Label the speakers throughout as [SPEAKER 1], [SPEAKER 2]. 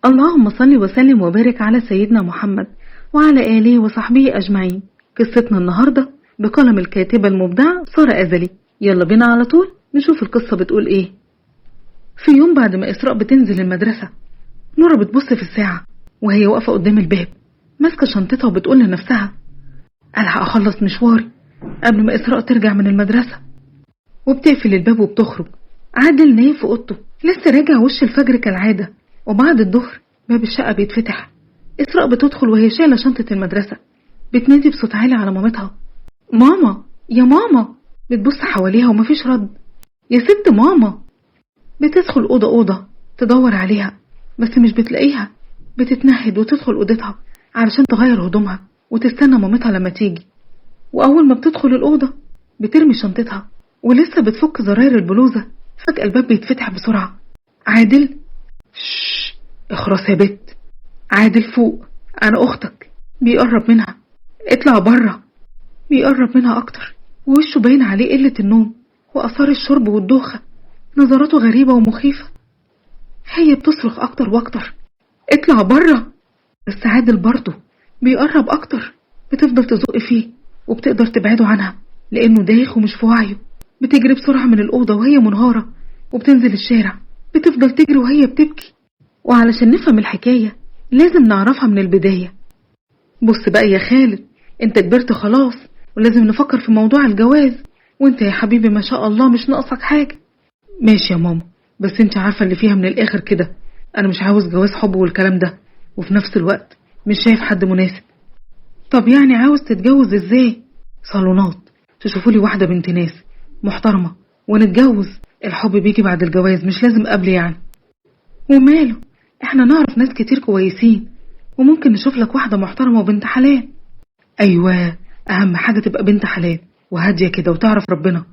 [SPEAKER 1] اللهم صل وسلم وبارك على سيدنا محمد وعلى آله وصحبه أجمعين. قصتنا النهاردة بقلم الكاتبة المبدعة سارة أزلي. يلا بينا على طول نشوف القصة بتقول إيه. في يوم بعد ما إسراء بتنزل المدرسة، نورة بتبص في الساعة وهي واقفة قدام الباب ماسكة شنطتها وبتقول لنفسها ألحق أخلص مشواري قبل ما إسراء ترجع من المدرسة. وبتقفل الباب وبتخرج. عادل نايم في أوضته لسه راجع وش الفجر كالعادة، وبعد الظهر باب الشقة بيتفتح. إسراء بتدخل وهي شايلة شنطة المدرسة، بتنادي بصوت عالي على مامتها: ماما يا ماما. بتبص حواليها ومفيش رد. يا ست ماما. بتدخل أوضة أوضة تدور عليها بس مش بتلاقيها. بتتنهد وتدخل أوضتها علشان تغير هدومها وتستنى مامتها لما تيجي. وأول ما بتدخل الأوضة بترمي شنطتها ولسه بتفك زراير البلوزة، فجأة الباب بيتفتح بسرعة. عادل. شش، اخرس يا بت. عادل فوق، أنا أختك. بيقرب منها. اطلع برا. بيقرب منها أكتر ووشه باين عليه قلة النوم وأثار الشرب والدوخة. نظراته غريبة ومخيفة. هي بتصرخ أكتر وأكتر: اطلع برا. بس عادل برضه بيقرب أكتر. بتفضل تزق فيه وبتقدر تبعده عنها لأنه دايخ ومش في وعيه. بتجري بسرعة من الأوضة وهي منهارة وبتنزل الشارع. بتفضل تجري وهي بتبكي. وعلشان نفهم الحكاية لازم نعرفها من البداية. بص بقى يا خالد، انت كبرت خلاص ولازم نفكر في موضوع الجواز، وانت يا حبيبي ما شاء الله مش ناقصك حاجة. ماشي يا ماما، بس انت عارفة اللي فيها من الآخر كده. انا مش عاوز جواز حب والكلام ده، وفي نفس الوقت مش شايف حد مناسب. طب يعني عاوز تتجوز ازاي؟ صالونات، تشوفولي واحدة بنت ناس محترمة ونتجوز. الحب بيجي بعد الجواز مش لازم قبل يعني. وماله، احنا نعرف ناس كتير كويسين وممكن نشوف لك واحدة محترمة وبنت حلال. ايوه، اهم حاجة تبقى بنت حلال وهادية كده وتعرف ربنا،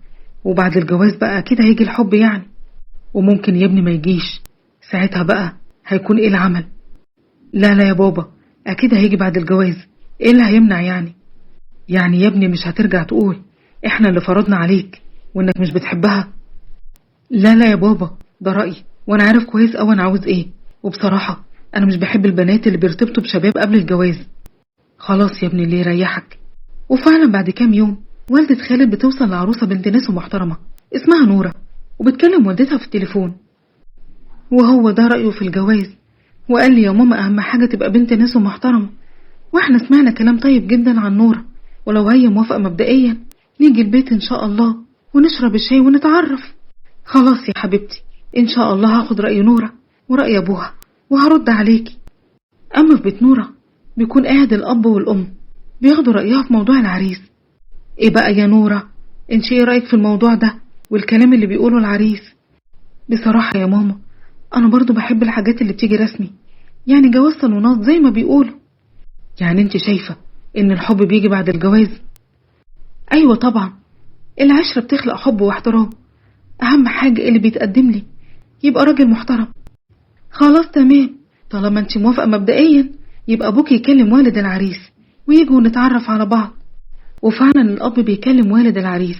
[SPEAKER 1] وبعد الجواز بقى اكيد هيجي الحب يعني. وممكن يا ابني ما يجيش، ساعتها بقى هيكون ايه العمل؟ لا لا يا بابا، اكيد هيجي بعد الجواز. ايه اللي هيمنع يعني؟ يعني يا ابني مش هترجع تقول احنا اللي فرضنا عليك وانك مش بتحبها؟ لا لا يا بابا، ده رأيي وانا عارف كويس اوي انا عاوز ايه. وبصراحة انا مش بحب البنات اللي بيرتبطوا بشباب قبل الجواز. خلاص يا ابني اللي يريحك. وفعلا بعد كام يوم والدة خالد بتوصل لعروسة بنت ناس محترمة اسمها نورة، وبتكلم والدتها في التليفون. وهو ده رأيه في الجواز، وقال لي يا ماما اهم حاجة تبقى بنت ناس محترمة. واحنا سمعنا كلام طيب جدا عن نورة، ولو هي موافقة مبدئيا نيجي البيت ان شاء الله ونشرب الشاي ونتعرف. خلاص يا حبيبتي، ان شاء الله هاخد رأي نورة ورأي ابوها وهرد عليكي. اما في بيت نورة بيكون قاعد الاب والام بياخدوا رأيها في موضوع العريس. ايه بقى يا نورة، انت ايه رأيك في الموضوع ده والكلام اللي بيقوله العريس؟ بصراحة يا ماما انا برضو بحب الحاجات اللي بتيجي رسمي، يعني جواز صالونات زي ما بيقولوا. يعني انت شايفة ان الحب بيجي بعد الجواز؟ ايوه طبعا، العشرة بتخلق حب واحترام. اهم حاجة اللي بيتقدم لي يبقى راجل محترم. خلاص تمام، طالما انت موافقة مبدئيا يبقى ابوك يكلم والد العريس ويجوا نتعرف على بعض. وفعلا الاب بيكلم والد العريس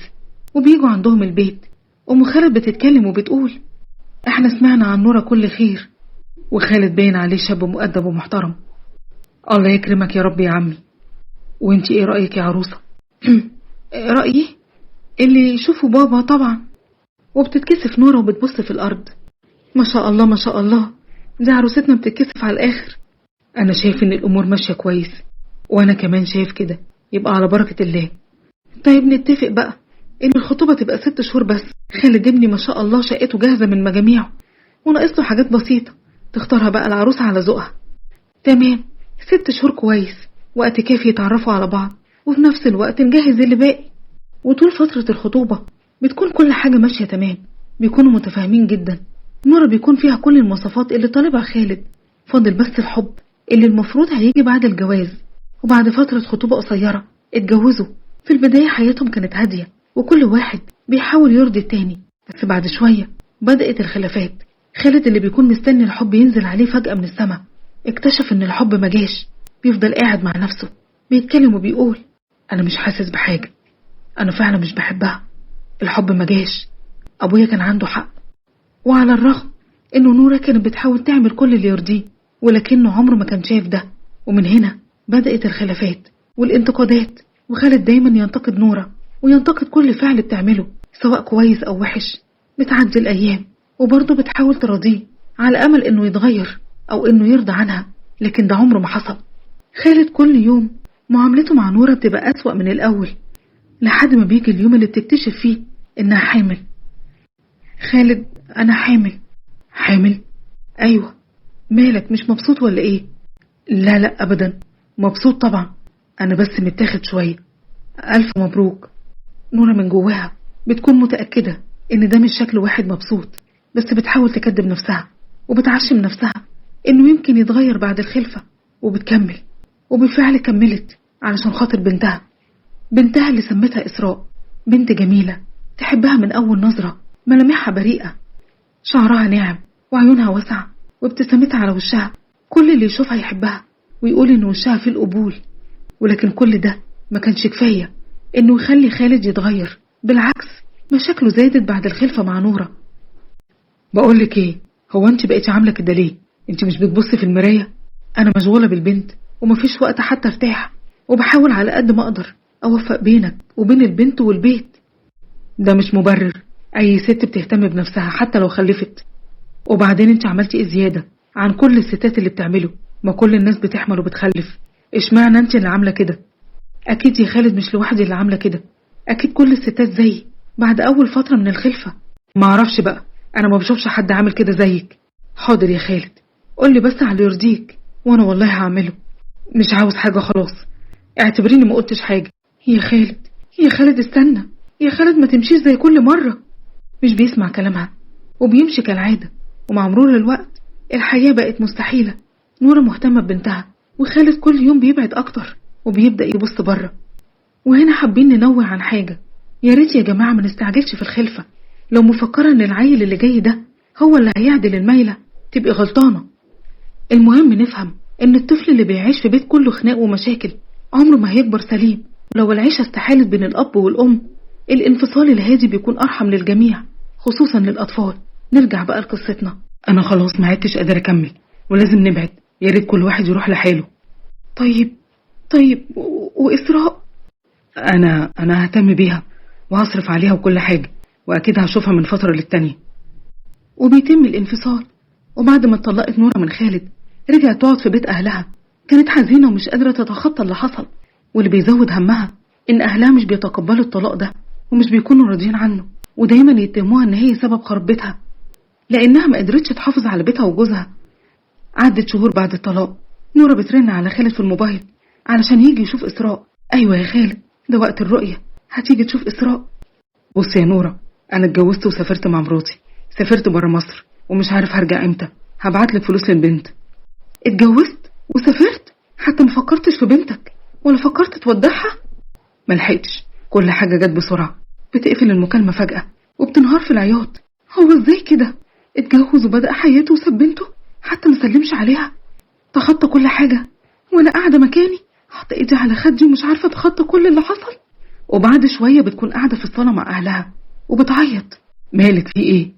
[SPEAKER 1] وبيجوا عندهم البيت. ام خالد بتتكلم وبتقول احنا سمعنا عن نورة كل خير، وخالد باين عليه شاب مؤدب ومحترم. الله يكرمك يا رب يا عمي. وانت ايه رأيك يا عروسة؟ رأيي اللي يشوفوا بابا طبعا. وبتتكسف نورة وبتبص في الأرض. ما شاء الله ما شاء الله، دي عروستنا بتتكسف على الآخر. أنا شايف إن الأمور ماشية كويس، وأنا كمان شايف كده، يبقى على بركة الله. طيب نتفق بقى إن الخطوبة تبقى 6 شهور بس. خالد ابني ما شاء الله شقته جاهزة من مجاميعه وناقص له حاجات بسيطة تختارها بقى العروسة على ذوقها. تمام، 6 شهور كويس، وقت كافي يتعرفوا على بعض وفي نفس الوقت نجهز اللي باقي. وطول فترة الخطوبة بتكون كل حاجة ماشية تمام، بيكونوا متفاهمين جدا. نورة بيكون فيها كل المواصفات اللي طالبها خالد، فاضل بس الحب اللي المفروض هيجي بعد الجواز. وبعد فترة خطوبة قصيرة اتجوزوا. في البداية حياتهم كانت هادية وكل واحد بيحاول يرضي التاني، بس بعد شوية بدأت الخلافات. خالد اللي بيكون مستني الحب ينزل عليه فجأة من السماء اكتشف ان الحب ما جاش. بيفضل قاعد مع نفسه بيتكلم وبيقول انا مش حاسس بحاجة، انا فعلا مش بحبها، الحب ما جاش، ابويا كان عنده حق. وعلى الرغم انه نورة كانت بتحاول تعمل كل اللي يرضيه ولكنه عمره ما كان شايف ده. ومن هنا بدأت الخلافات والانتقادات، وخالد دايما ينتقد نورة وينتقد كل فعل بتعمله سواء كويس أو وحش. بتعدي الأيام وبرضه بتحاول تراضيه على أمل إنه يتغير أو إنه يرضى عنها، لكن ده عمره ما حصل. خالد كل يوم معاملته مع نورة بتبقى أسوأ من الأول، لحد ما بيجي اليوم اللي بتكتشف فيه إنها حامل. خالد أنا حامل. حامل؟ أيوة. مالك مش مبسوط ولا إيه؟ لا لا أبدا، مبسوط طبعا، أنا بس متاخد شوية. ألف مبروك. نورة من جواها بتكون متأكدة إن ده مش شكل واحد مبسوط، بس بتحاول تكذب نفسها وبتعشم نفسها إنه يمكن يتغير بعد الخلفة، وبتكمل. وبالفعل كملت علشان خاطر بنتها اللي سمتها إسراء. بنت جميلة تحبها من أول نظرة، ملامحها بريئة، شعرها ناعم وعيونها واسعة وابتسامتها على وشها. كل اللي يشوفها يحبها ويقول إن وشها فيه القبول. ولكن كل ده ما كانش كفاية إنه يخلي خالد يتغير، بالعكس مشاكله زادت بعد الخلفة مع نورة. بقولك إيه، هو أنت بقيتي عاملة كده ليه؟ أنت مش بتبصي في المراية؟ أنا مشغولة بالبنت ومفيش وقت حتى ارتاح، وبحاول على قد ما أقدر أوفق بينك وبين البنت والبيت. ده مش مبرر، أي ست بتهتم بنفسها حتى لو خلفت. وبعدين أنت عملتي إيه زيادة عن كل الستات اللي بتعمله؟ ما كل الناس بتحمل وبتخلف، اشمعنى أنت اللي عاملة كده؟ أكيد يا خالد مش لوحدي اللي عاملة كده، أكيد كل الستات زيي بعد أول فترة من الخلفة. معرفش بقى، أنا ما بشوفش حد عامل كده زيك. حاضر يا خالد، قولي بس على اللي يرضيك وأنا والله هعمله. مش عاوز حاجة خلاص، اعتبريني ما قلتش حاجة. يا خالد استنى يا خالد، ما تمشيش زي كل مرة. مش بيسمع كلامها وبيمشي كالعادة، ومع مرور الوقت الحياة بقت مستحيلة. نورة مهتمة ببنتها، وخالد كل يوم بيبعد أكتر وبيبدأ يبص بره. وهنا حابين ننوه عن حاجة، يا ريت يا جماعة ما نستعجلش في الخلفة. لو مفكرة ان العيل اللي جاي ده هو اللي هيعدل الميلة تبقى غلطانة. المهم نفهم ان الطفل اللي بيعيش في بيت كله خناق ومشاكل عمره ما هيكبر سليم. لو العيشة استحالت بين الأب والأم، الانفصال الهادي بيكون أرحم للجميع، خصوصا للأطفال. نرجع بقى لقصتنا. أنا خلاص ما عدتش قادر أكمل ولازم نبعد، يا ريت كل واحد يروح لحاله. طيب وإسراء؟ أنا ههتم بيها وهصرف عليها وكل حاجة، وأكيد هشوفها من فترة للتانية. وبيتم الانفصال، وبعد ما اتطلقت نورة من خالد رجعت تقعد في بيت أهلها. كانت حزينة ومش قادرة تتخطى اللي حصل، واللي بيزود همها إن أهلها مش بيتقبلوا الطلاق ده ومش بيكونوا راضيين عنه، ودايما يتهموها إن هي سبب خراب بيتها لأنها ما قدرتش تحافظ على بيتها وجوزها. عدت شهور بعد الطلاق، نورة بترن على خالد في الموبايل علشان يجي يشوف إسراء. أيوة يا خالد، ده وقت الرؤية، هتيجي تشوف إسراء. بص يا نورة، أنا اتجوزت وسافرت مع مراتي، سافرت برا مصر ومش عارف هرجع امتى. هبعتلك فلوس للبنت. اتجوزت وسافرت؟ حتى ما فكرتش في بنتك ولا فكرت تودعها؟ ملحقتش، كل حاجة جت بسرعة. بتقفل المكالمة فجأة وبتنهار في العياط. هو ازاي كده؟ اتجوز وبدأ حياته وساب بنته حتى ما سلمش عليها؟ تخطى كل حاجة وانا قاعدة مكاني حاطة ايدي على خدي ومش عارفة اتخطى كل اللي حصل. وبعد شوية بتكون قاعدة في الصالة مع اهلها وبتعيط. مالك في ايه؟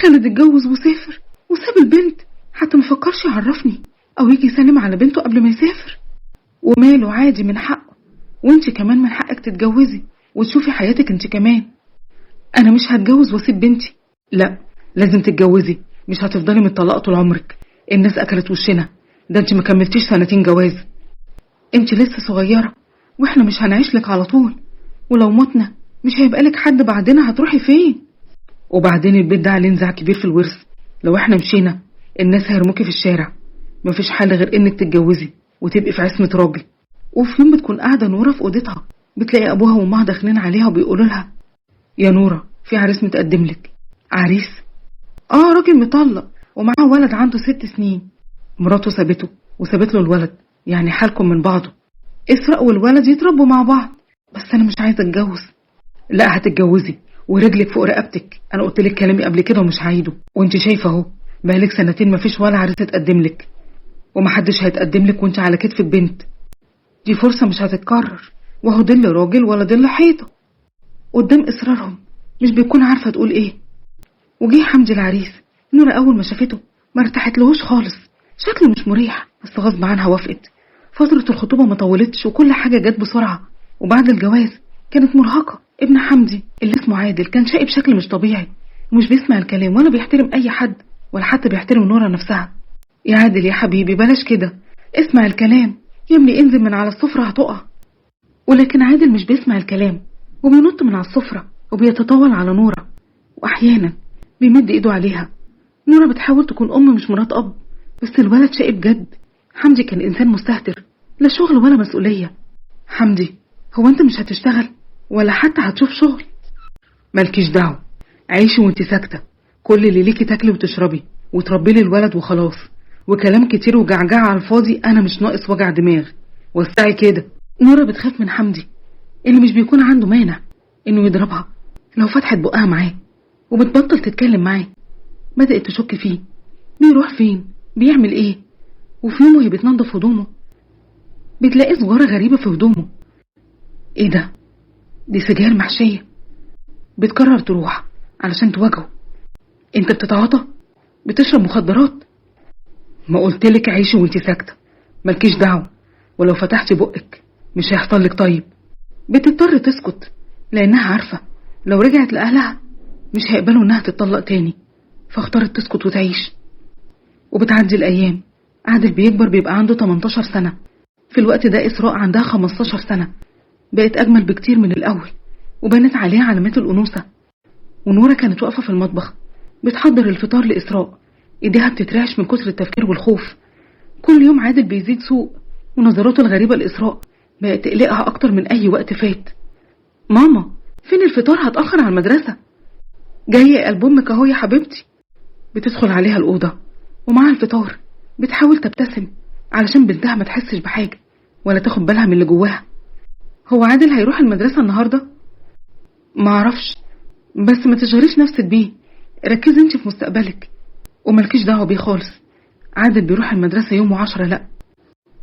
[SPEAKER 1] خالد اتجوز وسافر وساب البنت، حتى ما فكرش يعرفني او يجي يسلم على بنته قبل ما يسافر. وماله، عادي، من حقه. وانت كمان من حقك تتجوزي وتشوفي حياتك انت كمان. انا مش هتجوز واسيب بنتي. لا، لازم تتجوزي، مش هتفضلي متطلقة طول عمرك. الناس اكلت وشنا، ده انت ما كملتيش 2 جواز. انت لسه صغيرة واحنا مش هنعيش لك على طول، ولو متنا مش هيبقى لك حد بعدنا، هتروحي فين؟ وبعدين البيت ده عليه نزاع كبير في الورث، لو احنا مشينا الناس هيرموكي في الشارع. مفيش حل غير انك تتجوزي وتبقي في عصمة راجل. وفي يوم بتكون قاعدة نورة في اوضتها، بتلاقي ابوها وامها داخلين عليها وبيقولوا لها: يا نورة، في عريس متقدم لك. عريس؟ راجل مطلق ومعاه ولد عنده 6 سنين. مراته سابته وسابت له الولد، يعني حالكم من بعضه. إسراء والولد يتربوا مع بعض، بس انا مش عايزة اتجوز. لا، هتتجوزي ورجلك فوق رقبتك. انا قلت لك كلامي قبل كده ومش هعيده، وانت شايفه اهو بقالك 2 مفيش ولا عريس اتقدم لك، ومحدش هيتقدم لك وانت على كتفك بنت. دي فرصة مش هتتكرر، وهو ضل راجل ولا ضل حيطة. قدام إصرارهم مش بيكون عارفة تقول ايه. وجيه حمدي العريس. نورة أول ما شافته ما ارتحت لهوش خالص، شكل مش مريح، بس غصب عنها وافقت. فترة الخطوبة ما طولتش وكل حاجة جت بسرعة. وبعد الجواز كانت مرهقة. ابن حمدي اللي اسمه عادل كان شقي بشكل مش طبيعي، ومش بيسمع الكلام ولا بيحترم أي حد، ولا حتى بيحترم نورة نفسها. يا عادل يا حبيبي بلاش كده، اسمع الكلام يا ابني، انزل من على السفرة هتقع. ولكن عادل مش بيسمع الكلام وبينط من على السفرة وبيتطاول على نورة، وأحيانا بيمد ايده عليها. نورة بتحاول تكون أم مش مرات أب، بس الولد شقي بجد. حمدي كان إنسان مستهتر، لا شغل ولا مسؤولية. حمدي هو أنت مش هتشتغل ولا حتى هتشوف شغل؟ مالكيش دعوة، عيشي وانت ساكتة. كل اللي ليكي تاكلي وتشربي وتربي لي الولد وخلاص. وكلام كتير وجعجع على الفاضي، أنا مش ناقص وجع دماغ. وسعي كده. نورة بتخاف من حمدي اللي مش بيكون عنده مانع إنه يضربها لو فتحت بقها معاه، وبتبطل تتكلم معاه. بدأت تشك فيه، بيروح فين، بيعمل ايه. وفي يوم وهي بتنظف هدومه بتلاقي سجارة غريبة في هدومه. ايه ده؟ دي سجاير محشية. بتقرر تروح علشان تواجهه. انت بتتعاطى؟ بتشرب مخدرات؟ ما قلتلك عيشي وانت ساكتة، مالكيش دعوة. ولو فتحتي بقك مش هيحصل لك طيب. بتضطر تسكت لانها عارفة لو رجعت لأهلها مش هيقبلوا انها تتطلق تاني، فاختارت تسكت وتعيش. وبتعدي الأيام. عادل بيكبر، بيبقى عنده 18 سنة. في الوقت ده إسراء عندها 15 سنة، بقت أجمل بكتير من الأول وبانت عليها علامات الأنوثة. ونورة كانت واقفة في المطبخ بتحضر الفطار لإسراء، إيديها بتترعش من كتر التفكير والخوف. كل يوم عادل بيزيد سوء، ونظراته الغريبة لإسراء بقت تقلقها أكتر من أي وقت فات. ماما فين الفطار؟ هتأخر على المدرسة. جاية قلب أمك أهو يا حبيبتي. بتدخل عليها الأوضة ومع الفطار بتحاول تبتسم علشان بنتها ما تحسش بحاجة ولا تاخد بالها من اللي جواها. هو عادل هيروح المدرسة النهاردة؟ ما اعرفش، بس ما تشغليش نفسك بيه، ركزي انت في مستقبلك وملكيش دعوة بيه خالص. عادل بيروح المدرسة يوم 10. لا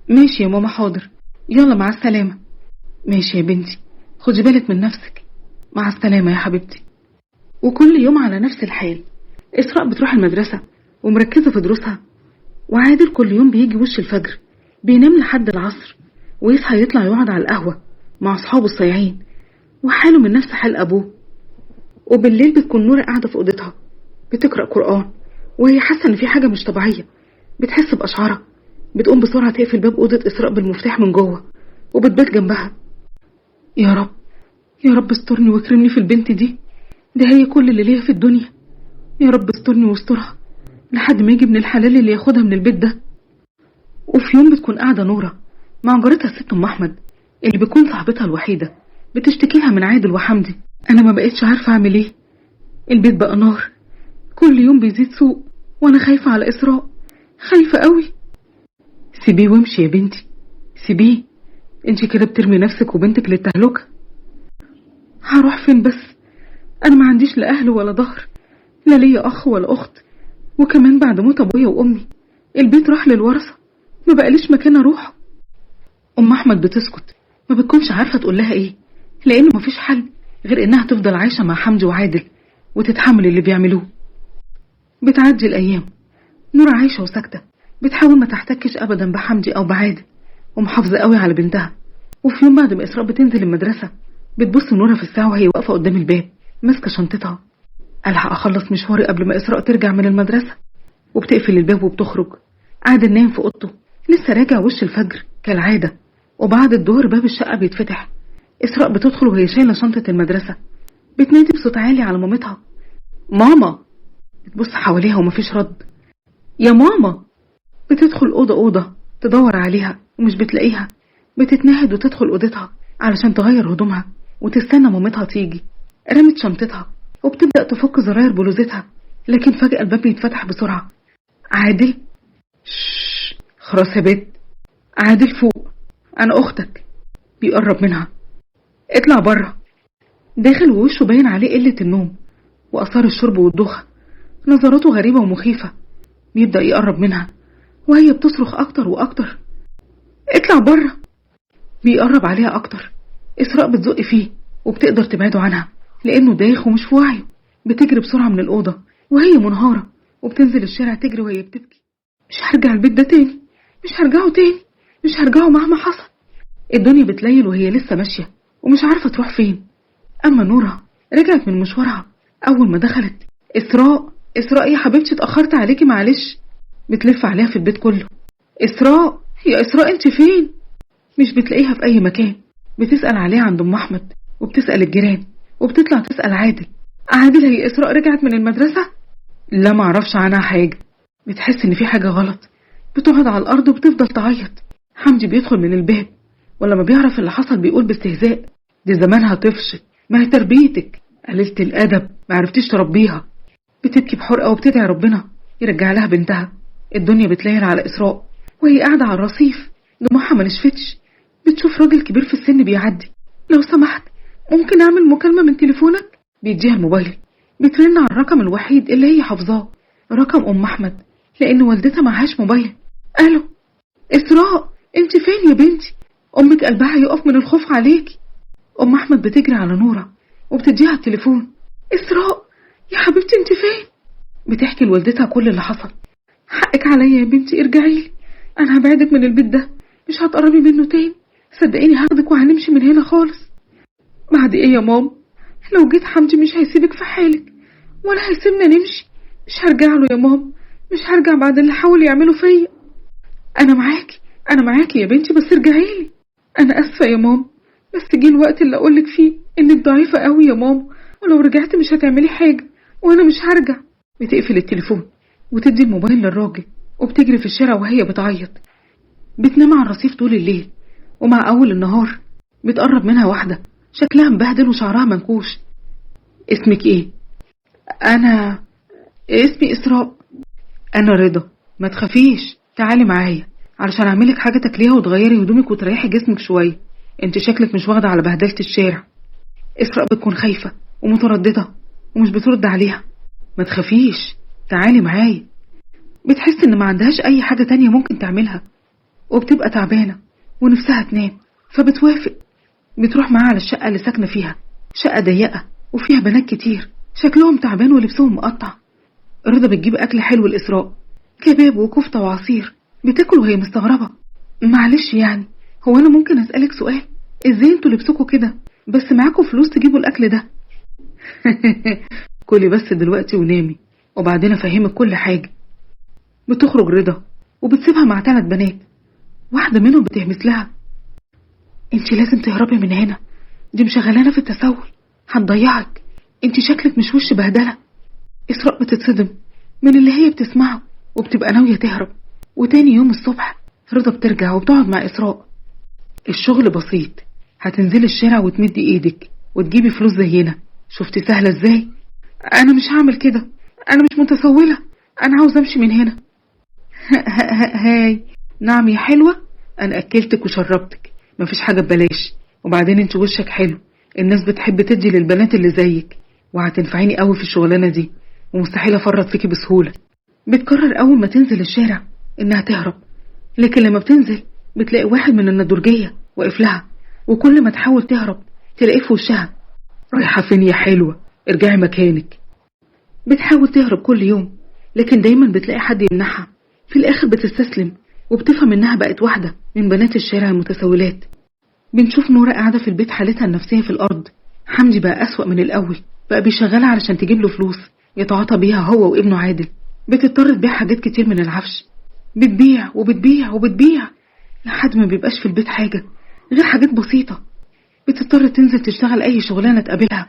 [SPEAKER 1] ماشي يا ماما، حاضر، يلا مع السلامة. ماشي يا بنتي، خدي بالك من نفسك. مع السلامة يا حبيبتي. وكل يوم على نفس الحال. إسراء بتروح المدرسة ومركزة في دروسها، وعادل كل يوم بيجي وش الفجر، بينام لحد العصر ويصحى يطلع يقعد على القهوة مع أصحابه الصياعين، وحاله من نفس حال أبوه. وبالليل بتكون نورة قاعدة في أوضتها بتقرأ قرآن، وهي حاسة إن في حاجة مش طبيعية، بتحس بأشعارها. بتقوم بسرعة تقفل باب أوضة إسراء بالمفتاح من جوه وبتبات جنبها. يا رب يا رب استرني واكرمني في البنت دي، ده هي كل اللي ليها في الدنيا. يا رب استرني واسترها لحد ما يجي ابن الحلال اللي ياخدها من البيت ده. وفي يوم بتكون قاعدة نورة مع جارتها الست أم أحمد اللي بتكون صاحبتها الوحيدة، بتشتكي لها من عادل وحمدي. أنا ما بقيتش عارفة أعمل إيه، البيت بقى نار، كل يوم بيزيد سوء، وأنا خايفة على إسراء، خايفة قوي. سيبيه وامشي يا بنتي، سيبيه، انتي كده بترمي نفسك وبنتك للتهلكة. هروح فين بس؟ أنا ما عنديش لا أهل ولا ظهر، لا ليا أخ ولا أخت، وكمان بعد موت أبويا وأمي البيت راح للورثة، ما بقاليش مكان أروح. أم أحمد بتسكت، ما بتكونش عارفة تقول لها إيه، لأنه مفيش حل غير إنها تفضل عايشة مع حمدي وعادل وتتحمل اللي بيعملوه. بتعدي الأيام. نورة عايشة وساكتة، بتحاول ما تحتكش أبدا بحمدي أو بعادل، ومحافظة قوي على بنتها. وفي يوم بعد ما إسراء بتنزل المدرسة بتبص نورة في الساعة وهي واقفة قدام الباب ماسكة شنطتها. ألحق أخلص مشواري قبل ما إسراء ترجع من المدرسة. وبتقفل الباب وبتخرج. عادل نايم في أوضته لسه راجع وش الفجر كالعادة، وبعد الظهر باب الشقة بيتفتح. إسراء بتدخل وهي شايلة شنطة المدرسة، بتنادي بصوت عالي على مامتها، ماما. بتبص حواليها ومفيش رد. يا ماما. بتدخل أوضة تدور عليها ومش بتلاقيها. بتتنهد وتدخل أوضتها علشان تغير هدومها وتستنى مامتها تيجي. رمت شنطتها وبتبدأ تفك زراير بلوزتها، لكن فجأة الباب بيتفتح بسرعة. عادل. شش، خلاص يا بنت، عادل فوق، أنا أختك. بيقرب منها. اطلع بره. داخل ووشه باين عليه قلة النوم وأثار الشرب والدوخة، نظراته غريبة ومخيفة. بيبدأ يقرب منها وهي بتصرخ أكتر وأكتر، اطلع بره. بيقرب عليها أكتر. إسراء بتزق فيه وبتقدر تبعده عنها لأنه دايخ ومش في وعيه. بتجري بسرعة من الأوضة وهي منهارة، وبتنزل الشارع تجري وهي بتبكي. مش هرجع البيت ده تاني، مش هرجعه تاني، مش هرجعه مهما حصل. الدنيا بتليل وهي لسه ماشية ومش عارفة تروح فين. أما نورة رجعت من مشوارها، أول ما دخلت: إسراء يا حبيبتي اتأخرت عليكي معلش. بتلف عليها في البيت كله: إسراء يا إسراء انت فين؟ مش بتلاقيها في أي مكان. بتسأل عليها عند أم أحمد، وبتسأل الجيران، وبتطلع تسأل عادل هي إسراء رجعت من المدرسة؟ لا، معرفش عنها حاجة. بتحس إن في حاجة غلط، بتقعد على الأرض وبتفضل تعيط. حمدي بيدخل من الباب، ولما بيعرف اللي حصل بيقول باستهزاء: دي زمانها طفش، ما هي تربيتك قليلة الأدب، ما عرفتيش تربيها. بتبكي بحرقة وبتدعي ربنا يرجع لها بنتها. الدنيا بتليل على إسراء وهي قاعدة على الرصيف، دموعها ما نشفتش. بتشوف راجل كبير في السن بيعدي: لو سمحت ممكن أعمل مكالمة من تليفونك؟ بيديها الموبايل. بترن على الرقم الوحيد اللي هي حافظاه، رقم أم أحمد، لأن والدتها معهاش موبايل. ألو إسراء، انت فين يا بنتي؟ أمك قلبها يقف من الخوف عليكي. أم أحمد بتجري على نورة وبتديها التليفون: إسراء يا حبيبتي انت فين؟ بتحكي لوالدتها كل اللي حصل. حقك عليا يا بنتي، ارجعيلي، أنا هبعدك من البيت ده، مش هتقربي منه تاني، صدقيني هاخدك وهنمشي من هنا خالص. بعد ايه يا ماما؟ لو جيت حمدي مش هيسيبك في حالك ولا هيسيبنا نمشي. مش هرجع له يا ماما، مش هرجع بعد اللي حاول يعمله فيا. انا معاكي يا بنتي، بس ارجعيلي. انا اسفه يا ماما، بس جه الوقت اللي اقولك فيه انك ضعيفه قوي يا ماما، ولو رجعت مش هتعملي حاجه وانا مش هرجع. بتقفل التليفون وتدي الموبايل للراجل وبتجري في الشارع وهي بتعيط. بتنام على الرصيف طول الليل، ومع اول النهار بتقرب منها واحده شكلها مبهدل وشعرها منكوش: اسمك ايه؟ انا اسمي إسراء. انا رضا. ما تخافيش، تعالي معايا علشان اعملك حاجه تاكليها وتغيري هدومك وتريحي جسمك شويه، انت شكلك مش واخده على بهدله الشارع. إسراء بتكون خايفه ومتردده ومش بترد عليها. ما تخافيش، تعالي معايا. بتحس ان ما عندهاش اي حاجه تانية ممكن تعملها، وبتبقى تعبانه ونفسها تنام، فبتوافق. بتروح معاها على الشقه اللي ساكنه فيها، شقه ضيقه وفيها بنات كتير شكلهم تعبان ولبسهم مقطع. رضا بتجيب اكل حلو لإسراء، كباب وكفته وعصير. بتاكل وهي مستغربه: معلش يعني، هو انا ممكن اسالك سؤال؟ ازاي انتوا لبسكوا كده بس معاكوا فلوس تجيبوا الاكل ده؟ كلي بس دلوقتي ونامي وبعدين افهمك كل حاجه. بتخرج رضا وبتسيبها مع 3 بنات. واحده منهم بتهمس لها: انت لازم تهربي من هنا، دي مشغلانا في التسول، هتضيعك، انت شكلك مش وش بهدله. إسراء بتتصدم من اللي هي بتسمعه وبتبقى ناويه تهرب. وتاني يوم الصبح رضا بترجع وبتقعد مع إسراء. الشغل بسيط، هتنزلي الشارع وتمدي ايدك وتجيبي فلوس زينا. شفتي سهله ازاي؟ انا مش هعمل كده، انا مش متسوله، انا عاوز امشي من هنا. هاي نعم يا حلوه، انا اكلتك وشربتك، مفيش حاجه ببلاش، وبعدين انت وشك حلو، الناس بتحب تدي للبنات اللي زيك، وهتنفعيني قوي في الشغلانه دي، ومستحيل افرط فيكي بسهوله. بتقرر اول ما تنزل الشارع انها تهرب، لكن لما بتنزل بتلاقي واحد من الندرجيه واقف لها، وكل ما تحاول تهرب تلاقيه في وشها: رايحه فين يا حلوه؟ ارجعي مكانك. بتحاول تهرب كل يوم، لكن دايما بتلاقي حد يمنعها. في الاخر بتستسلم وبتفهم انها بقت واحده من بنات الشارع المتسولات. بنشوف نورة قاعده في البيت حالتها النفسيه في الارض. حمدي بقى اسوأ من الاول، بقى بيشغلها علشان تجيب له فلوس يتعاطى بيها هو وابنه عادل. بتضطر تبيع حاجات كتير من العفش، بتبيع وبتبيع وبتبيع لحد ما بيبقاش في البيت حاجه غير حاجات بسيطه. بتضطر تنزل تشتغل اي شغلانه تقابلها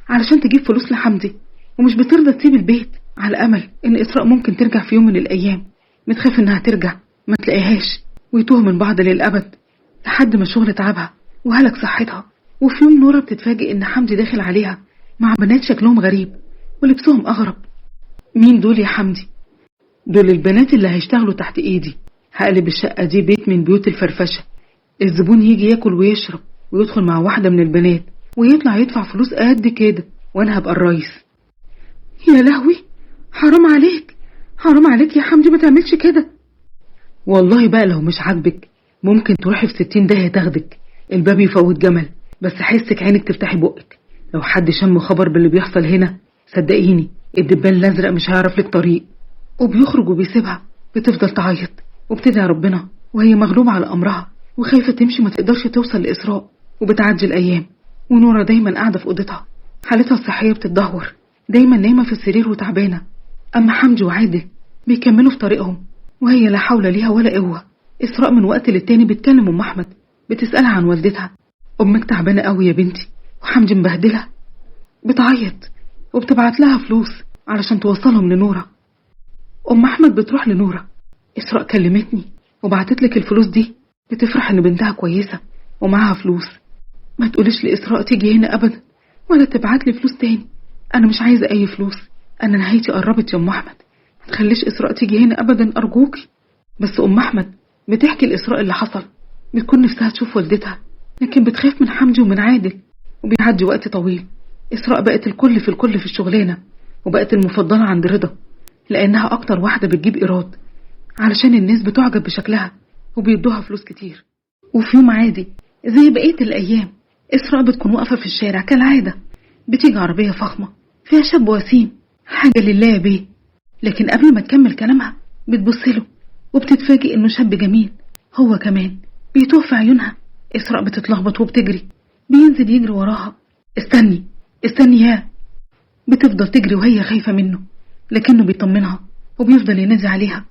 [SPEAKER 1] علشان تجيب فلوس لحمدي، ومش بترضى تسيب البيت على امل ان إسراء ممكن ترجع في يوم من الايام. بتخاف انها ترجع ما تلاقيهاش ويتوه من بعض للابد، لحد ما الشغل تعبها وهلك صحتها. وفي يوم نورة بتتفاجئ ان حمدي داخل عليها مع بنات شكلهم غريب ولبسهم اغرب. مين دول يا حمدي؟ دول البنات اللي هيشتغلوا تحت ايدي، هقلب الشقه دي بيت من بيوت الفرفشه. الزبون يجي ياكل ويشرب ويدخل مع واحده من البنات ويطلع يدفع فلوس قد كده، وانا هبقى الرئيس. يا لهوي، حرام عليك، حرام عليك يا حمدي، ما تعملش كده. والله بقى لو مش عاجبك ممكن تروحي في 60 داهية تاخدك، الباب يفوت جمل. بس حسك عينك تفتحي بقك، لو حد شم خبر باللي بيحصل هنا صدقيني الدبان الازرق مش هيعرف لك طريق. وبيخرج وبيسيبها بتفضل تعيط وبتدعي ربنا وهي مغلوبة على أمرها وخايفة تمشي ما تقدرش توصل لإسراء. وبتعدي الأيام ونورة دايما قاعدة في أوضتها، حالتها الصحية بتتدهور، دايما نايمة في السرير وتعبانة. أما حمدي وعادل بيكملوا في طريقهم وهي لا حول ليها ولا قوة. إسراء من وقت للتاني بتكلم أم أحمد، بتسألها عن والدتها. أمك تعبانة قوي يا بنتي وحمدي مبهدلها. بتعيط وبتبعت لها فلوس علشان توصلهم لنورة. أم أحمد بتروح لنورة. إسراء كلمتني وبعتت لك الفلوس دي، بتفرح إن بنتها كويسة ومعها فلوس. ما تقوليش لإسراء تيجي هنا أبدا ولا تبعت لي فلوس تاني، أنا مش عايزة أي فلوس، أنا نهايتي قربت يا أم أحمد، ما تخليش إسراء تيجي هنا أبدا أرجوكي. بس أم أحمد بتحكي لإسراء اللي حصل، بتكون نفسها تشوف والدتها لكن بتخاف من حمدي ومن عادل. وبيعدي وقت طويل، إسراء بقت الكل في الشغلانة وبقت المفضلة عند رضا لأنها أكتر واحدة بتجيب إيراد، علشان الناس بتعجب بشكلها وبيدوها فلوس كتير. وفي يوم عادي زي بقية الأيام، إسراء بتكون واقفة في الشارع كالعادة، بتيجي عربية فخمة فيها شاب وسيم، حاجة لله يا بيه. لكن قبل ما تكمل كلامها بتبصله وبتتفاجئ إنه شاب جميل هو كمان بيتوه في عيونها. إسراء بتتلخبط وبتجري، بينزل يجري وراها. استني استني يا. بتفضل تجري وهي خايفة منه، لكنه بيطمنها وبيفضل ينادي عليها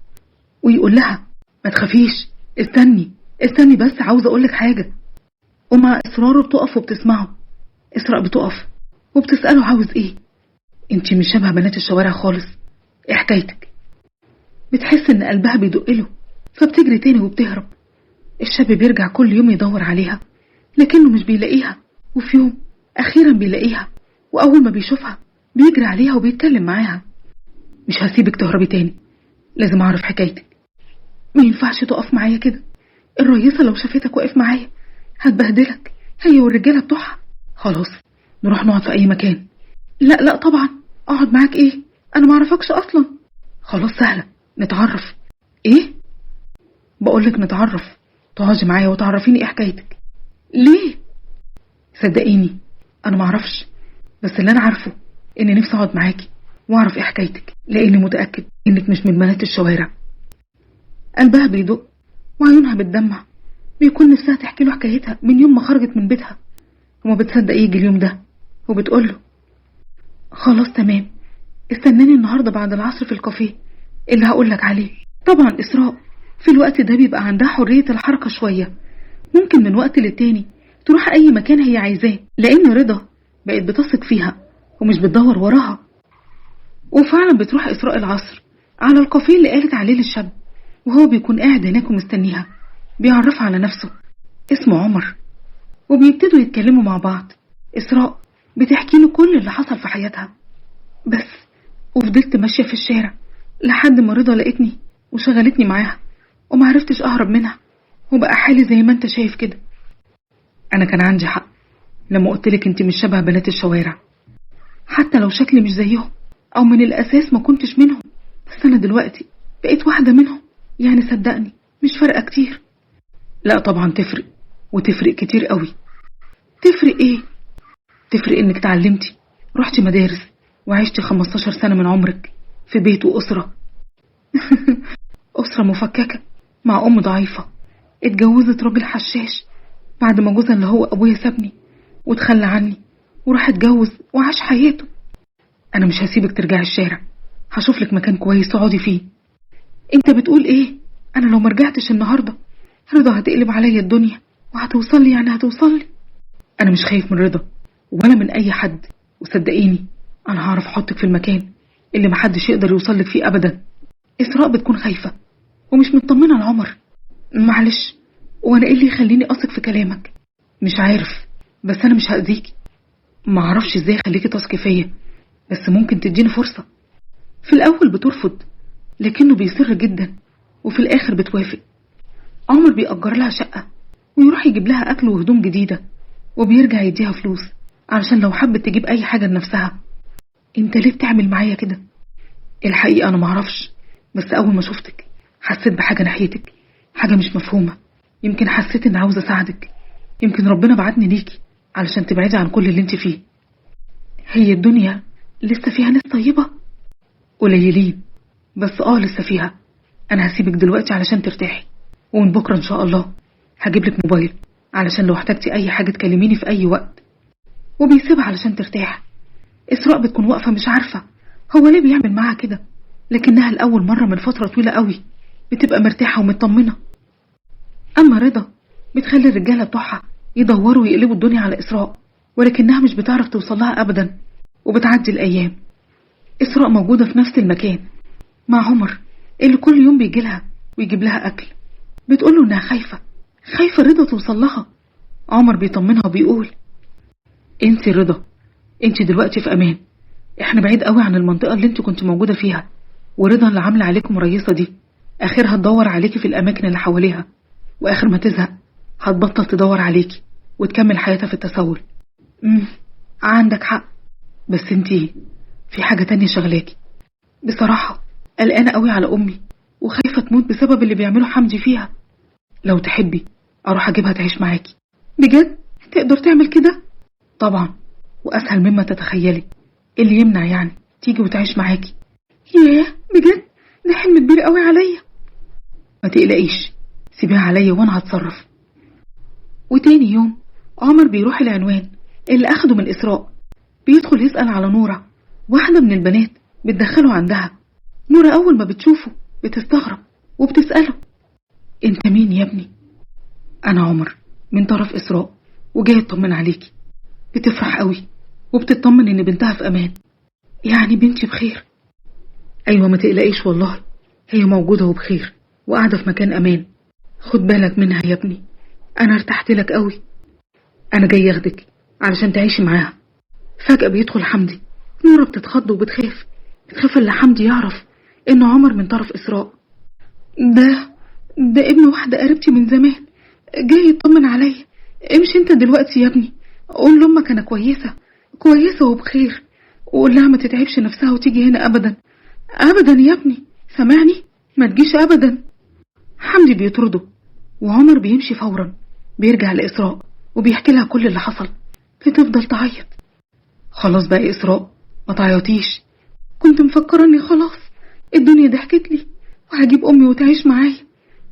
[SPEAKER 1] ويقول لها ما تخافيش، استني استني بس عاوز أقولك حاجة. ومع إصراره بتقف وبتسمعه. إسراء بتقف وبتسأله عاوز إيه. انتي مش شبه بنات الشوارع خالص، إيه حكايتك؟ بتحس إن قلبها بيدقله فبتجري تاني وبتهرب. الشاب بيرجع كل يوم يدور عليها لكنه مش بيلاقيها، وفي يوم أخيرا بيلاقيها، وأول ما بيشوفها بيجري عليها وبيتكلم معاها. مش هسيبك تهربي تاني، لازم أعرف حكايتك، ما ينفعش تقف معايا كده، الرئيسة لو شافتك واقف معايا هتبهدلك هي والرجالة بتوعها. خلاص نروح نقعد في أي مكان. لا لا طبعا، أقعد معاك إيه، أنا معرفكش أصلا. خلاص سهلة، نتعرف. إيه؟ بقولك نتعرف، تقعدي معايا وتعرفيني إيه حكايتك. ليه؟ صدقيني أنا معرفش، بس اللي أنا عارفه إني نفسي أقعد معاكي وأعرف إيه حكايتك، لأني متأكد إنك مش من بنات الشوارع. قلبها بيدق وعيونها بتدمع، بيكون نفسها تحكي له حكايتها من يوم ما خرجت من بيتها، وما بتصدق يجي اليوم ده، وبتقوله خلاص تمام، استناني النهاردة بعد العصر في الكافيه اللي هقولك عليه. طبعا إسراء في الوقت ده بيبقى عندها حرية الحركة شوية، ممكن من وقت للتاني تروح أي مكان هي عايزاه، لأن رضا بقت بتثق فيها ومش بتدور وراها. وفعلا بتروح إسراء العصر على الكافيه اللي قالت عليه للشاب، وهو بيكون قاعد هناك ومستنيها، بيعرفها على نفسه اسمه عمر، وبيبتدوا يتكلموا مع بعض. إسراء بتحكي له كل اللي حصل في حياتها بس، وفضلت ماشية في الشارع لحد ما رضا لقيتني وشغلتني معاها ومعرفتش أهرب منها، وبقى حالي زي ما انت شايف كده. أنا كان عندي حق لما قلتلك انت مش شبه بنات الشوارع، حتى لو شكلي مش زيهم أو من الأساس ما كنتش منهم، بس أنا دلوقتي بقيت واحدة منهم، يعني صدقني مش فارقة كتير. لا طبعا تفرق، وتفرق كتير قوي. تفرق ايه؟ تفرق انك تعلمتي، رحتي مدارس، وعشتي 15 سنة من عمرك في بيت وأسرة. أسرة مفككة مع أم ضعيفة، اتجوزت راجل حشاش بعد ما جوزها اللي هو أبويا سابني وتخلى عني وراح اتجوز وعاش حياته. أنا مش هسيبك ترجعي الشارع، هشوف لك مكان كويس تقعدي فيه. انت بتقول ايه؟ أنا لو مرجعتش النهاردة رضا هتقلب عليا الدنيا وهتوصلي، يعني هتوصلي. أنا مش خايف من رضا ولا من أي حد، وصدقيني أنا هعرف أحطك في المكان اللي محدش يقدر يوصلك فيه أبدا. إسراء بتكون خايفة ومش مطمنة لعمر. معلش، وأنا إيه اللي يخليني أثق في كلامك؟ مش عارف، بس أنا مش هأذيكي، معرفش إزاي خليكي تثقي فيا، بس ممكن تديني فرصة. في الأول بترفض لكنه بيصر جدا، وفي الآخر بتوافق. عمر بيأجر لها شقة ويروح يجيب لها أكل وهدوم جديدة، وبيرجع يديها فلوس علشان لو حبت تجيب أي حاجة لنفسها. انت ليه بتعمل معايا كده؟ الحقيقة أنا معرفش، بس أول ما شفتك حسيت بحاجة ناحيتك، حاجة مش مفهومة. يمكن حسيت إن عاوزة أساعدك، يمكن ربنا بعتني ليكي علشان تبعدي عن كل اللي انت فيه. هي الدنيا لسه فيها ناس طيبة قليلين، بس لسه فيها، انا هسيبك دلوقتي علشان ترتاحي، ومن بكرة ان شاء الله هجيبلك موبايل علشان لو احتجتي اي حاجة تكلميني في اي وقت. وبيسيبها علشان ترتاح. إسراء بتكون واقفة مش عارفة هو ليه بيعمل معاها كده، لكنها لأول مرة من فترة طويلة قوي بتبقى مرتاحة ومطمنة. أما رضا بتخلي الرجالة بتوعها يدوروا ويقلبوا الدنيا على إسراء، ولكنها مش بتعرف توصلها أبدا. وبتعدي الأيام، إسراء موجودة في نفس المكان مع عمر اللي كل يوم بيجيلها ويجيب لها أكل. بتقوله إنها خايفة رضا توصل لها. عمر بيطمنها وبيقول انتي رضا، انتي دلوقتي في أمان، احنا بعيد قوي عن المنطقة اللي انتي كنت موجودة فيها، ورضا اللي عاملة عليكم رئيسة دي آخرها تدور عليكي في الأماكن اللي حواليها، وآخر ما تزهق هتبطل تدور عليكي وتكمل حياتها في التسول. عندك حق، بس انتي في حاجة تانية شغلاكي. بصراحة قلقانة قوي على أمي وخايفة تموت بسبب اللي بيعمله حمدي فيها. لو تحبي أروح أجيبها تعيش معاكي. بجد تقدر تعمل كده؟ طبعا، وأسهل مما تتخيلي. اللي يمنع يعني تيجي وتعيش معاكي؟ ياه بجد، ده حلم كبير قوي عليا. ما تقلقيش، سيبيها عليا وانا هتصرف. وتاني يوم عمر بيروح العنوان اللي اخده من إسراء، بيدخل يسأل على نورة، واحدة من البنات بتدخله عندها. نورة اول ما بتشوفه بتستغرب وبتسأله انت مين يا ابني؟ انا عمر من طرف إسراء وجاي اطمن عليكي. بتفرح قوي وبتطمن ان بنتها في امان. يعني بنتي بخير؟ ايوه ما تقلقيش والله، هي موجودة وبخير وقاعدة في مكان امان. خد بالك منها يا ابني، انا ارتحت لك قوي. انا جاي اخدك علشان تعيشي معاها. فجأة بيدخل حمدي. نورة بتتخض وبتخاف، بتخاف ان حمدي يعرف ان عمر من طرف إسراء. ده ابن واحدة قريبتي من زمان، جاي يطمن عليا. امشي انت دلوقتي يا ابني، قول لامك انا كويسة وبخير، وقول لها ما تتعبش نفسها وتيجي هنا ابدا. ابدا يا ابني، سامعني؟ ما تجيش ابدا. حمدي بيطرده وعمر بيمشي فورا. بيرجع لإسراء وبيحكي لها كل اللي حصل. بتفضل تعيط. خلاص بقى يا إسراء ما تعيطيش، كنت مفكرة اني خلاص الدنيا ضحكت لي وهجيب امي وتعيش معايا.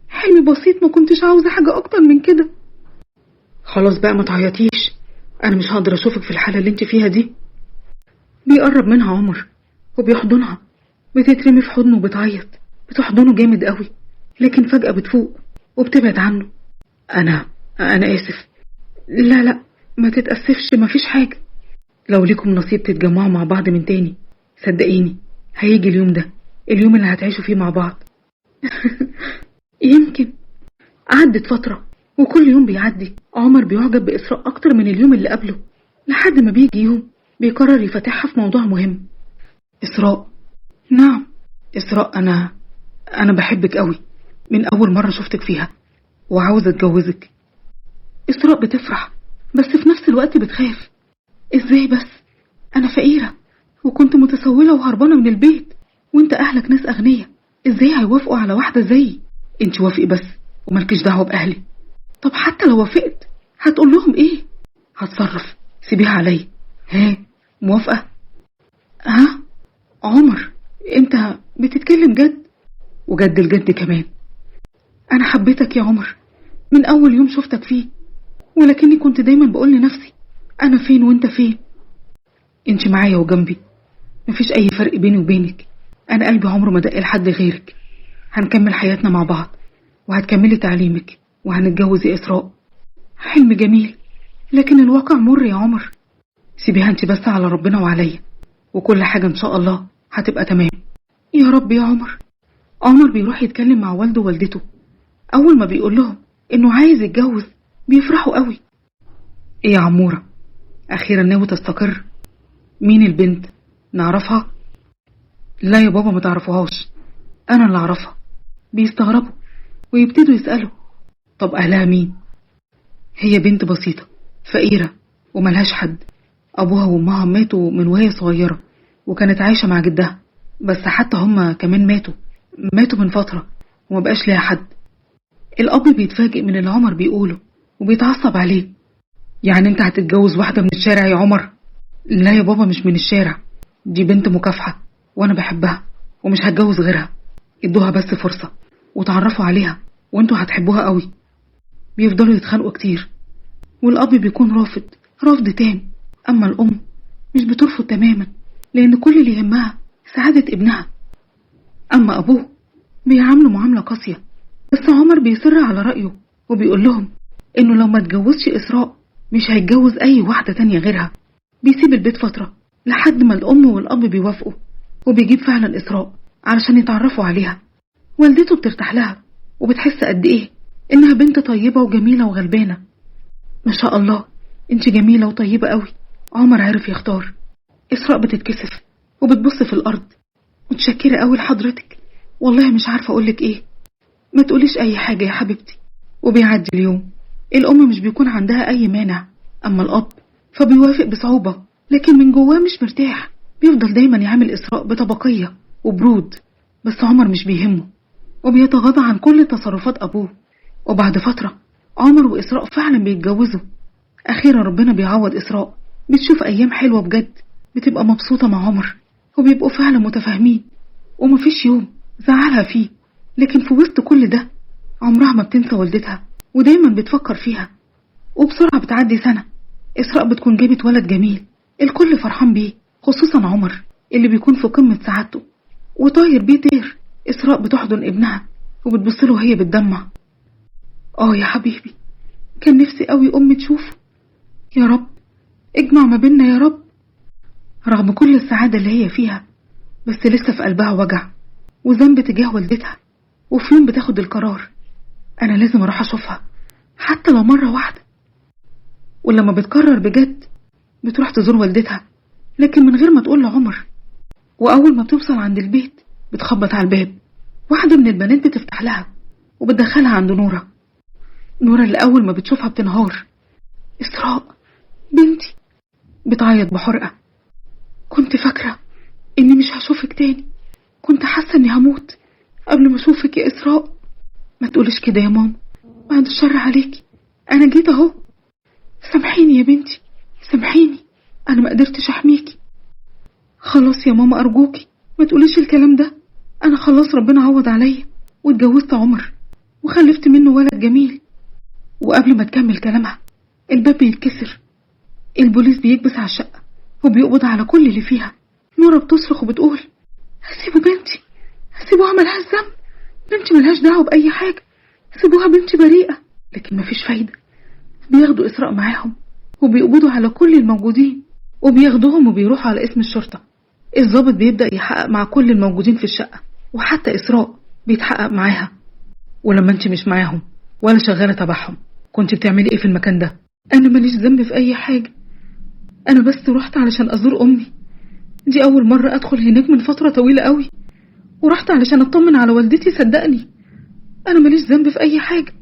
[SPEAKER 1] حلمي بسيط، ما كنتش عاوزة حاجة اكتر من كده. خلاص بقى ما تعيطيش، انا مش هقدر اشوفك في الحالة اللي انت فيها دي. بيقرب منها عمر وبيحضنها، بتترمي في حضنه وبتعيط. بتحضنه جامد قوي، لكن فجأة بتفوق وبتبعد عنه. انا اسف. لا ما تتأسفش، ما فيش حاجة. لو ليكم نصيب تتجمعوا مع بعض من تاني، صدقيني هيجي اليوم ده، اليوم اللي هتعيشوا فيه مع بعض. يمكن. عدت فترة وكل يوم بيعدي عمر بيعجب بإسراء أكتر من اليوم اللي قبله، لحد ما بيجي يوم بيقرر يفتحها في موضوع مهم. إسراء. نعم إسراء، أنا بحبك قوي من أول مرة شفتك فيها وعاوزة أتجوزك. إسراء بتفرح بس في نفس الوقت بتخاف. إزاي بس؟ أنا فقيرة وكنت متسولة وهربانة من البيت، وانت أهلك ناس أغنية، إزاي هيوافقوا على واحدة زيي؟ انت وافقي بس ومالكش دعوة بأهلي. طب حتى لو وافقت هتقول لهم إيه؟ هتصرف، سيبيها علي. ها موافقة؟ ها عمر، انت بتتكلم جد؟ وجد الجد كمان. أنا حبيتك يا عمر من أول يوم شفتك فيه، ولكني كنت دايما بقول لنفسي أنا فين وانت فين. انت معايا وجنبي، مفيش أي فرق بيني وبينك. أنا قلبي عمره ما دق لحد غيرك. هنكمل حياتنا مع بعض وهتكملي تعليمك وهنتجوز يا إسراء. حلم جميل لكن الواقع مر يا عمر. سيبيها انت بس على ربنا وعليا، وكل حاجة إن شاء الله هتبقى تمام. يا رب يا عمر. عمر بيروح يتكلم مع والده ووالدته. أول ما بيقول لهم إنه عايز يتجوز بيفرحوا قوي. إيه يا عمورة، أخيرا ناوي تستقر؟ مين البنت؟ نعرفها؟ لا يا بابا ما تعرفوهاش، أنا اللي أعرفها. بيستغربوا ويبتدوا يسألوا طب أهلها مين؟ هي بنت بسيطة فقيرة وملهاش حد. أبوها وأمها ماتوا من وهي صغيرة، وكانت عايشة مع جدها، بس حتى هما كمان ماتوا من فترة وما بقاش ليها حد. الأب بيتفاجئ من اللي عمر بيقوله وبيتعصب عليه. يعني انت هتتجوز واحدة من الشارع يا عمر؟ لا يا بابا مش من الشارع، دي بنت مكافحة وانا بحبها ومش هتجوز غيرها. ادوها بس فرصة وتعرفوا عليها وانتوا هتحبوها قوي. بيفضلوا يتخانقوا كتير، والأب بيكون رافض تام. أما الأم مش بترفض تماما، لأن كل اللي يهمها سعادة ابنها. أما أبوه بيعامله معاملة قاسية، بس عمر بيصر على رأيه وبيقول لهم إنه لو ما اتجوزش إسراء مش هيتجوز أي واحدة تانية غيرها. بيسيب البيت فترة لحد ما الأم والأب بيوافقوا، وبيجيب فعلا إسراء علشان يتعرفوا عليها. والدته بترتاح لها وبتحس قد إيه إنها بنت طيبة وجميلة وغلبانة. ما شاء الله، انت جميلة وطيبة قوي. عمر عرف يختار. إسراء بتتكسف وبتبص في الأرض. متشكرة قوي لحضرتك، والله مش عارفة أقولك إيه. ما تقوليش أي حاجة يا حبيبتي. وبيعدي اليوم. الأم مش بيكون عندها أي مانع، أما الأب فبيوافق بصعوبة، لكن من جواه مش مرتاح. بيفضل دايما يعامل إسراء بطبقية وبرود، بس عمر مش بيهمه وبيتغاضى عن كل تصرفات أبوه. وبعد فترة عمر وإسراء فعلا بيتجوزوا. أخيرا ربنا بيعوض إسراء، بتشوف أيام حلوة بجد، بتبقى مبسوطة مع عمر وبيبقوا فعلا متفاهمين، ومفيش يوم زعلها فيه. لكن في وسط كل ده عمرها ما بتنسى والدتها ودايما بتفكر فيها. وبسرعة بتعدي سنة، إسراء بتكون جابت ولد جميل الكل فرحان بيه، خصوصا عمر اللي بيكون في قمة سعادته وطاير بيه طير. إسراء بتحضن ابنها وبتبصله وهي بتدمع. يا حبيبي، كان نفسي قوي أمي تشوفه. يا رب اجمع ما بيننا يا رب. رغم كل السعادة اللي هي فيها، بس لسه في قلبها وجع وذنب تجاه والدتها. وفي يوم بتاخد القرار، أنا لازم أروح أشوفها حتى لو مرة واحدة. ولما بتقرر بجد بتروح تزور والدتها، لكن من غير ما تقول لعمر. وأول ما بتوصل عند البيت بتخبط على الباب. واحدة من البنات بتفتح لها وبتدخلها عند نورة. نورة اللي أول ما بتشوفها بتنهار. إسراء بنتي. بتعيط بحرقة. كنت فاكرة إني مش هشوفك تاني، كنت حاسة إني هموت قبل ما أشوفك يا إسراء. ما تقولش كده يا ماما، بعد الشر عليكي، أنا جيت أهو. سامحيني يا بنتي، سامحيني، أنا ما قدرتش أحميكي. خلاص يا ماما أرجوكي ما تقوليش الكلام ده. أنا خلاص ربنا عوض عليا واتجوزت عمر وخلفت منه ولد جميل. وقبل ما تكمل كلامها الباب بيتكسر. البوليس بيكبس على الشقة وبيقبض على كل اللي فيها. نورة بتصرخ وبتقول سيبوا بنتي، سيبوها ملهاش ذنب، بنتي ملهاش دعوة بأي حاجة، سيبوها بنتي بريئة. لكن مفيش فايدة. بياخدوا إسراء معاهم وبيقبضوا على كل الموجودين وبياخدوهم وبيروحوا على اسم الشرطة. الضابط بيبدأ يحقق مع كل الموجودين في الشقة، وحتى إسراء بيتحقق معاها. ولما انت مش معاهم ولا شغالة تبعهم، كنت بتعملي ايه في المكان ده؟ انا ماليش ذنب في اي حاجة، انا بس رحت علشان ازور امي. دي اول مرة ادخل هناك من فترة طويلة قوي، ورحت علشان اطمن على والدتي. صدقني انا ماليش ذنب في اي حاجة.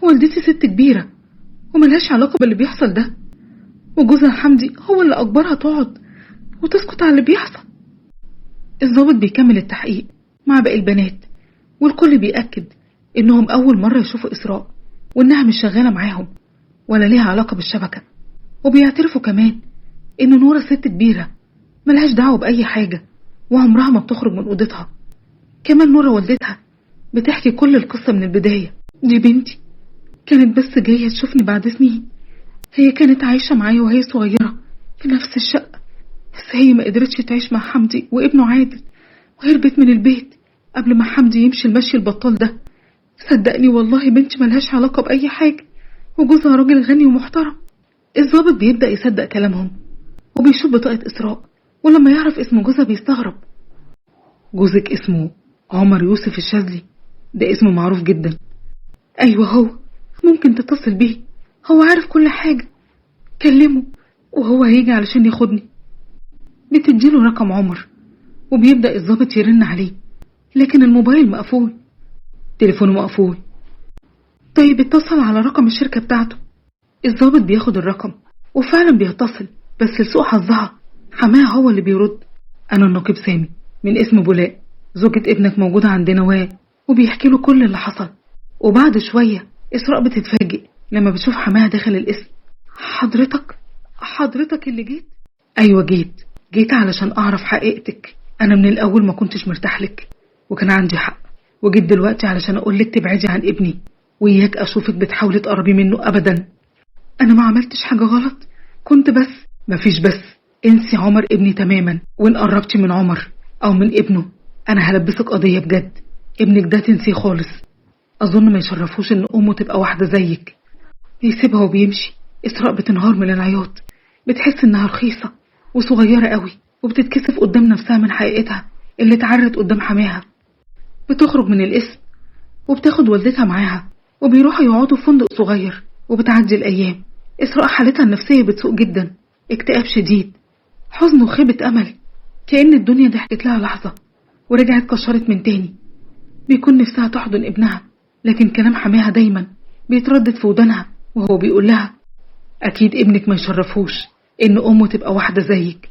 [SPEAKER 1] والدتي ست كبيرة وملهاش علاقة باللي بيحصل ده، وجوزها حمدي هو اللي اجبرها تقعد وتسكت على اللي بيحصل. الضابط بيكمل التحقيق مع باقي البنات، والكل بيأكد انهم اول مرة يشوفوا إسراء وانها مش شغالة معاهم ولا ليها علاقة بالشبكة. وبيعترفوا كمان ان نورة ست كبيرة ملهاش دعوة بأي حاجة وعمرها ما بتخرج من أوضتها. كمان نورة والدتها بتحكي كل القصة من البداية. دي بنتي كانت بس جاية تشوفني بعد سنين، هي كانت عايشة معايا وهي صغيرة في نفس الشقة، بس هي ما قدرتش تعيش مع حمدي وابنه عادل وهربت من البيت قبل ما حمدي يمشي المشي البطال ده. صدقني والله بنتي ملهاش علاقة بأي حاجة، وجوزها راجل غني ومحترم. الضابط بيبدأ يصدق كلامهم وبيشوف بطاقة إسراء، ولما يعرف اسم جوزها بيستغرب. جوزك اسمه عمر يوسف الشاذلي؟ ده اسمه معروف جدا. أيوة هو، ممكن تتصل بيه، هو عارف كل حاجة، كلمه وهو هيجي علشان ياخدني. بتديله رقم عمر وبيبدأ الضابط يرن عليه، لكن الموبايل مقفول، تليفونه مقفول. طيب اتصل على رقم الشركة بتاعته. الضابط بياخد الرقم وفعلا بيتصل، بس لسوء حظها حماها هو اللي بيرد. أنا النقيب سامي من اسم بولاء، زوجة ابنك موجودة عندنا، وبيحكي له كل اللي حصل. وبعد شوية إسراء بتتفاجئ لما بتشوف حماها داخل الاسم. حضرتك اللي جيت؟ أيوة جيت علشان أعرف حقيقتك. أنا من الأول ما كنتش مرتاح لك وكان عندي حق، وجيت دلوقتي علشان أقولك تبعدي عن ابني، وإياك أشوفك بتحاولي تقربي منه أبدا. أنا ما عملتش حاجة غلط، كنت بس. مفيش بس، انسي عمر ابني تماما، وإن قربتي من عمر أو من ابنه أنا هلبسك قضية بجد. ابنك ده تنسيه خالص. أظن ما يشرفوش إن أمه تبقى واحدة زيك. بيسيبها وبيمشي. إسراء بتنهار من العياط، بتحس إنها رخيصة وصغيرة قوي، وبتتكسف قدام نفسها من حقيقتها اللي اتعرت قدام حماها. بتخرج من القسم وبتاخد والدتها معاها، وبيروحوا يقعدوا في فندق صغير. وبتعدي الأيام. إسراء حالتها النفسية بتسوء جدا، اكتئاب شديد، حزن وخيبة أمل، كأن الدنيا ضحكت لها لحظة ورجعت كشرت من تاني. بيكون نفسها تحضن ابنها، لكن كلام حماها دايما بيتردد في ودانها وهو بيقول لها أكيد ابنك ما يشرفوش إن أمه تبقى واحدة زيك.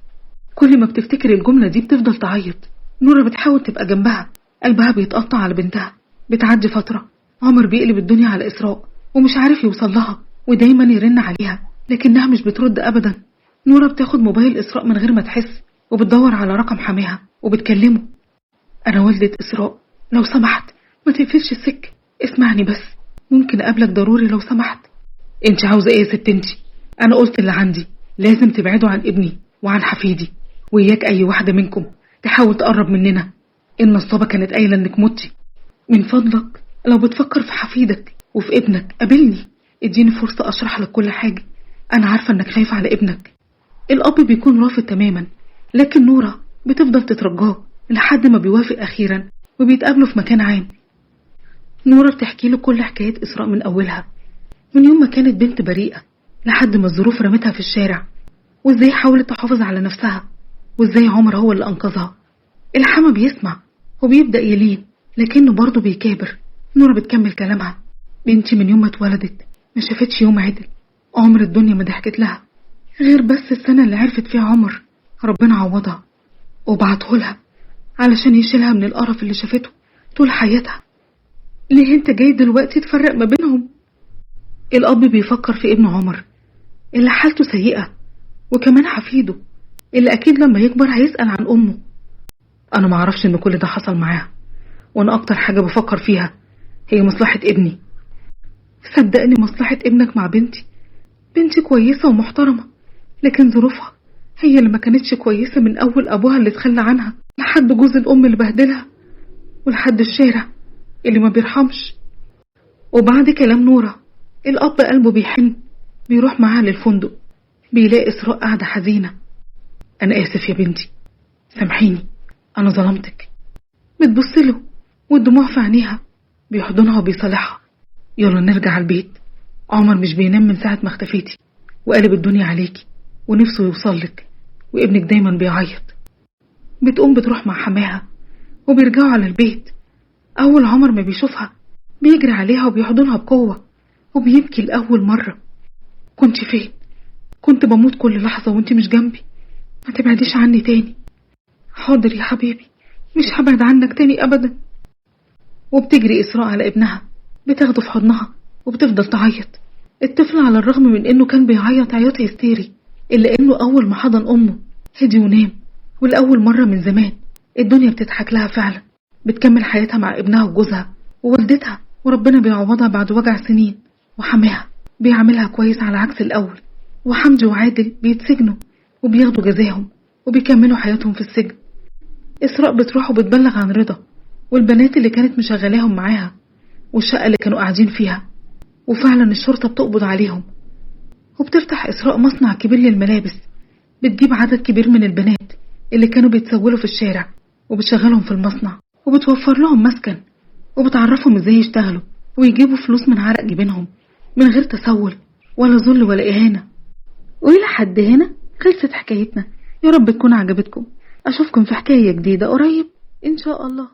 [SPEAKER 1] كل ما بتفتكر الجملة دي بتفضل تعيط. نورة بتحاول تبقى جنبها، قلبها بيتقطع على بنتها. بتعدي فترة، عمر بيقلب الدنيا على إسراء ومش عارف يوصل لها، ودايما يرن عليها لكنها مش بترد أبدا. نورة بتاخد موبايل إسراء من غير ما تحس، وبتدور على رقم حماها وبتكلمه. أنا والدة إسراء، لو سمحت ما تقفلش السكة، اسمعني بس، ممكن أقابلك ضروري لو سمحت. انت عاوزة ايه يا ست انتي؟ أنا قلت اللي عندي، لازم تبعدوا عن ابني وعن حفيدي، وإياك أي واحدة منكم تحاول تقرب مننا. النصابة كانت قايلة إنك متي. من فضلك لو بتفكر في حفيدك وفي ابنك قابلني، اديني فرصة أشرح لك كل حاجة. أنا عارفة إنك خايف على ابنك. الأب بيكون رافض تماما، لكن نورة بتفضل تترجاه لحد ما بيوافق أخيرا وبيتقابلوا في مكان عام. نورة بتحكي له كل حكاية إسراء من أولها، من يوم ما كانت بنت بريئة لحد ما الظروف رمتها في الشارع، وإزاي حاولت تحافظ على نفسها، وإزاي عمر هو اللي أنقذها. الحما بيسمع وبيبدأ يلين، لكنه برضه بيكابر. نورة بتكمل كلامها. بنتي من يوم ما اتولدت ما شافتش يوم عدل، عمر الدنيا ما ضحكت لها غير بس السنة اللي عرفت فيها عمر ربنا عوضها وبعته لها علشان يشيلها من القرف اللي شافته طول حياتها. ليه انت جاي دلوقتي تفرق ما بينهم؟ الأب بيفكر في ابن عمر اللي حالته سيئة، وكمان حفيده اللي أكيد لما يكبر هيسأل عن أمه. أنا معرفش إن كل ده حصل معاها، وأنا أكتر حاجة بفكر فيها هي مصلحة ابني. صدقني مصلحة ابنك مع بنتي. بنتي كويسة ومحترمة، لكن ظروفها هي اللي ما كانتش كويسة من أول أبوها اللي تخلى عنها لحد جوز الأم اللي بهدلها، ولحد الشارع اللي ما بيرحمش. وبعد كلام نورة الأب قلبه بيحن، بيروح معاها للفندق، بيلاقي إسراء قاعدة حزينة. أنا آسف يا بنتي، سامحيني، أنا ظلمتك. بتبصله والدموع في عينيها، بيحضنها وبيصالحها. يلا نرجع البيت، عمر مش بينام من ساعة ما اختفيتي، وقلب الدنيا عليكي ونفسه يوصلك، وابنك دايما بيعيط. بتقوم بتروح مع حماها وبيرجعوا على البيت. أول عمر ما بيشوفها بيجري عليها وبيحضنها بقوة وبيبكي لأول مرة. كنت فين؟ كنت بموت كل لحظة وانت مش جنبي، ما تبعديش عني تاني. حاضر يا حبيبي، مش هبعد عنك تاني أبدا. وبتجري إسراء على ابنها، بتاخده في حضنها وبتفضل تعيط. الطفل على الرغم من انه كان بيعيط عياط هستيري، إلا انه أول ما حضن أمه هدي ونام، والأول مرة من زمان الدنيا بتضحك لها فعلا. بتكمل حياتها مع ابنها وجوزها ووالدتها، وربنا بيعوضها بعد وجع سنين. وحماها بيعملها كويس على عكس الأول، وحمدي وعادل بيتسجنوا وبياخدوا جزاهم وبيكملوا حياتهم في السجن. إسراء بتروح وبتبلغ عن رضا والبنات اللي كانت مشغلاهم معاها والشقة اللي كانوا قاعدين فيها، وفعلا الشرطة بتقبض عليهم. وبتفتح إسراء مصنع كبير للملابس، بتجيب عدد كبير من البنات اللي كانوا بيتسولوا في الشارع وبتشغلهم في المصنع، وبتوفر لهم مسكن، وبتعرفهم ازاي يشتغلوا ويجيبوا فلوس من عرق جبينهم من غير تسول ولا ذل ولا إهانة. وإلى حد هنا خلصت حكايتنا. يا رب تكون عجبتكم. أشوفكم في حكاية جديدة قريب إن شاء الله.